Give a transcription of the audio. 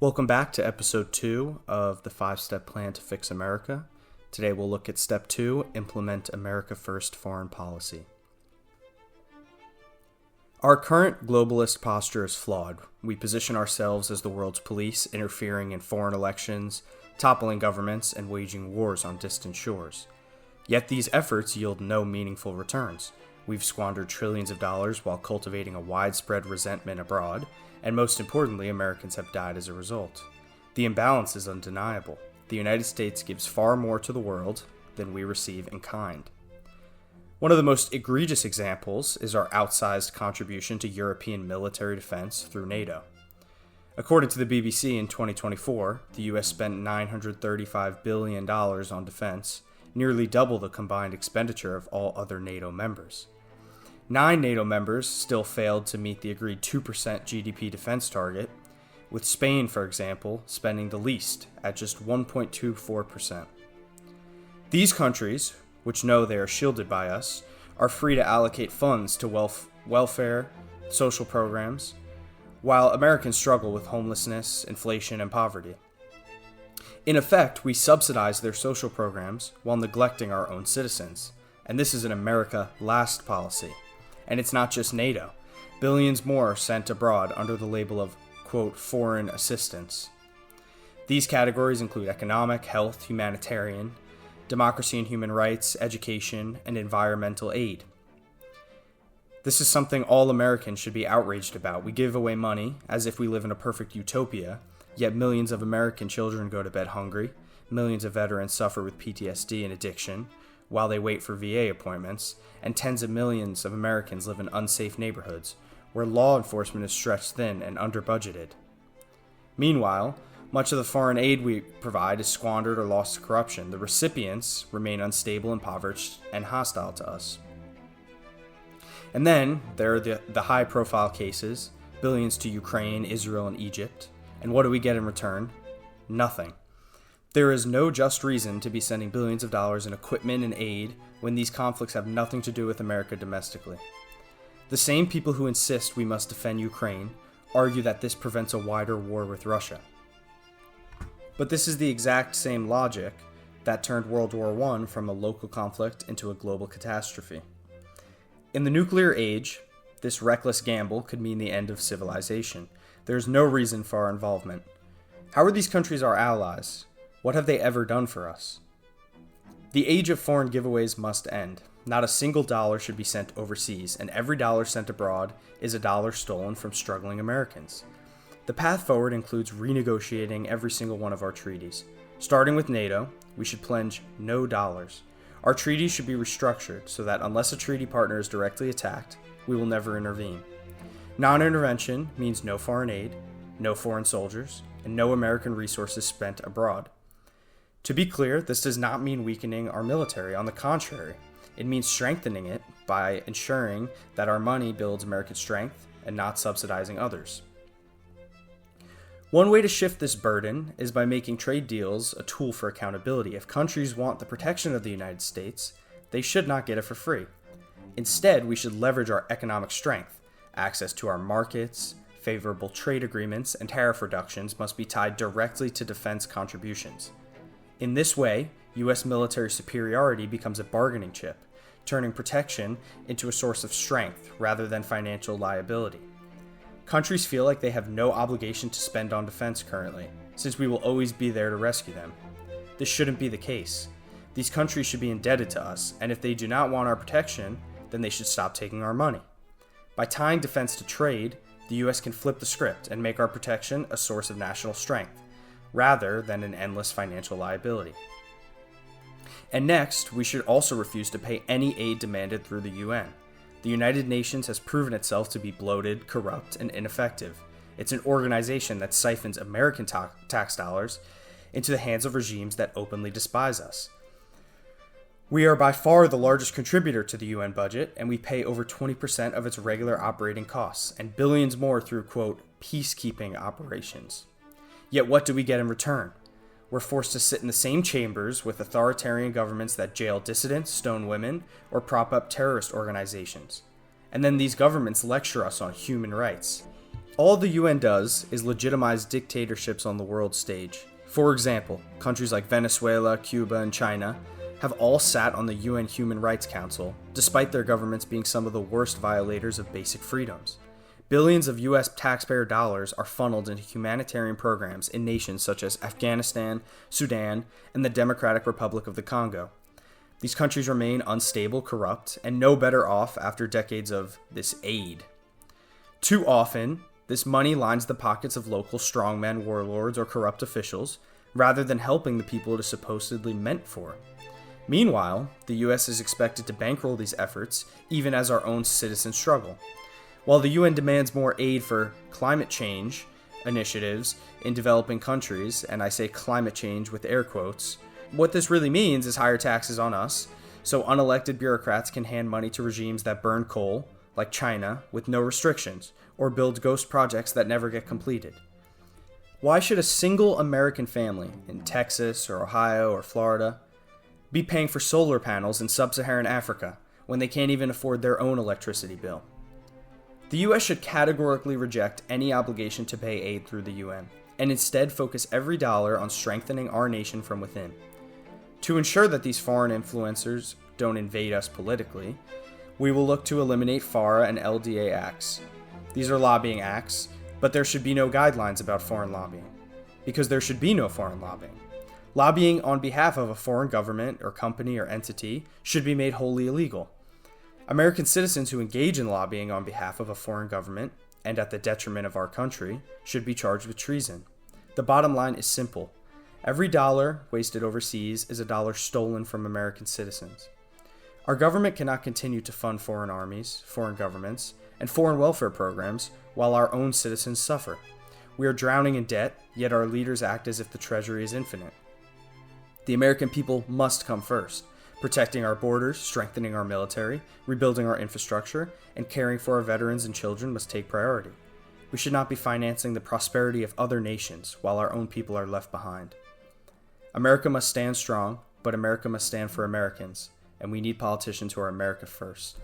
Welcome back to episode 2 of the 5-Step Plan to Fix America. Today we'll look at step 2, implement America First foreign policy. Our current globalist posture is flawed. We position ourselves as the world's police, interfering in foreign elections, toppling governments, and waging wars on distant shores. Yet these efforts yield no meaningful returns. We've squandered trillions of dollars while cultivating a widespread resentment abroad, and most importantly, Americans have died as a result. The imbalance is undeniable. The United States gives far more to the world than we receive in kind. One of the most egregious examples is our outsized contribution to European military defense through NATO. According to the BBC in 2024, the U.S. spent $935 billion on defense, nearly double the combined expenditure of all other NATO members. 9 NATO members still failed to meet the agreed 2% GDP defense target, with Spain, for example, spending the least at just 1.24%. These countries, which know they are shielded by us, are free to allocate funds to welfare, social programs, while Americans struggle with homelessness, inflation, and poverty. In effect, we subsidize their social programs while neglecting our own citizens, and this is an America Last policy. And it's not just NATO. Billions more are sent abroad under the label of, quote, foreign assistance. These categories include economic, health, humanitarian, democracy and human rights, education, and environmental aid. This is something all Americans should be outraged about. We give away money as if we live in a perfect utopia, yet millions of American children go to bed hungry, millions of veterans suffer with PTSD and addiction while they wait for VA appointments, and tens of millions of Americans live in unsafe neighborhoods where law enforcement is stretched thin and under-budgeted. Meanwhile, much of the foreign aid we provide is squandered or lost to corruption. The recipients remain unstable, impoverished, and hostile to us. And then there are the high-profile cases, billions to Ukraine, Israel, and Egypt. And what do we get in return? Nothing. There is no just reason to be sending billions of dollars in equipment and aid when these conflicts have nothing to do with America domestically. The same people who insist we must defend Ukraine argue that this prevents a wider war with Russia. But this is the exact same logic that turned World War I from a local conflict into a global catastrophe. In the nuclear age, this reckless gamble could mean the end of civilization. There is no reason for our involvement. How are these countries our allies? What have they ever done for us? The age of foreign giveaways must end. Not a single dollar should be sent overseas, and every dollar sent abroad is a dollar stolen from struggling Americans. The path forward includes renegotiating every single one of our treaties. Starting with NATO, we should pledge no dollars. Our treaties should be restructured so that unless a treaty partner is directly attacked, we will never intervene. Non-intervention means no foreign aid, no foreign soldiers, and no American resources spent abroad. To be clear, this does not mean weakening our military. On the contrary, it means strengthening it by ensuring that our money builds American strength and not subsidizing others. One way to shift this burden is by making trade deals a tool for accountability. If countries want the protection of the United States, they should not get it for free. Instead, we should leverage our economic strength. Access to our markets, favorable trade agreements, and tariff reductions must be tied directly to defense contributions. In this way, U.S. military superiority becomes a bargaining chip, turning protection into a source of strength rather than financial liability. Countries feel like they have no obligation to spend on defense currently, since we will always be there to rescue them. This shouldn't be the case. These countries should be indebted to us, and if they do not want our protection, then they should stop taking our money. By tying defense to trade, the U.S. can flip the script and make our protection a source of national strength, rather than an endless financial liability. And next, we should also refuse to pay any aid demanded through the UN. The United Nations has proven itself to be bloated, corrupt, and ineffective. It's an organization that siphons American tax dollars into the hands of regimes that openly despise us. We are by far the largest contributor to the UN budget, and we pay over 20% of its regular operating costs, and billions more through, quote, peacekeeping operations. Yet what do we get in return? We're forced to sit in the same chambers with authoritarian governments that jail dissidents, stone women, or prop up terrorist organizations. And then these governments lecture us on human rights. All the UN does is legitimize dictatorships on the world stage. For example, countries like Venezuela, Cuba, and China have all sat on the UN Human Rights Council, despite their governments being some of the worst violators of basic freedoms. Billions of US taxpayer dollars are funneled into humanitarian programs in nations such as Afghanistan, Sudan, and the Democratic Republic of the Congo. These countries remain unstable, corrupt, and no better off after decades of this aid. Too often, this money lines the pockets of local strongmen, warlords, or corrupt officials, rather than helping the people it is supposedly meant for. Meanwhile, the US is expected to bankroll these efforts, even as our own citizens struggle. While the UN demands more aid for climate change initiatives in developing countries, and I say climate change with air quotes, what this really means is higher taxes on us, so unelected bureaucrats can hand money to regimes that burn coal, like China, with no restrictions, or build ghost projects that never get completed. Why should a single American family in Texas or Ohio or Florida be paying for solar panels in sub-Saharan Africa when they can't even afford their own electricity bill? The US should categorically reject any obligation to pay aid through the UN, and instead focus every dollar on strengthening our nation from within. To ensure that these foreign influencers don't invade us politically, we will look to eliminate FARA and LDA acts. These are lobbying acts, but there should be no guidelines about foreign lobbying, because there should be no foreign lobbying. Lobbying on behalf of a foreign government or company or entity should be made wholly illegal. American citizens who engage in lobbying on behalf of a foreign government, and at the detriment of our country, should be charged with treason. The bottom line is simple. Every dollar wasted overseas is a dollar stolen from American citizens. Our government cannot continue to fund foreign armies, foreign governments, and foreign welfare programs while our own citizens suffer. We are drowning in debt, yet our leaders act as if the treasury is infinite. The American people must come first. Protecting our borders, strengthening our military, rebuilding our infrastructure, and caring for our veterans and children must take priority. We should not be financing the prosperity of other nations while our own people are left behind. America must stand strong, but America must stand for Americans, and we need politicians who are America first.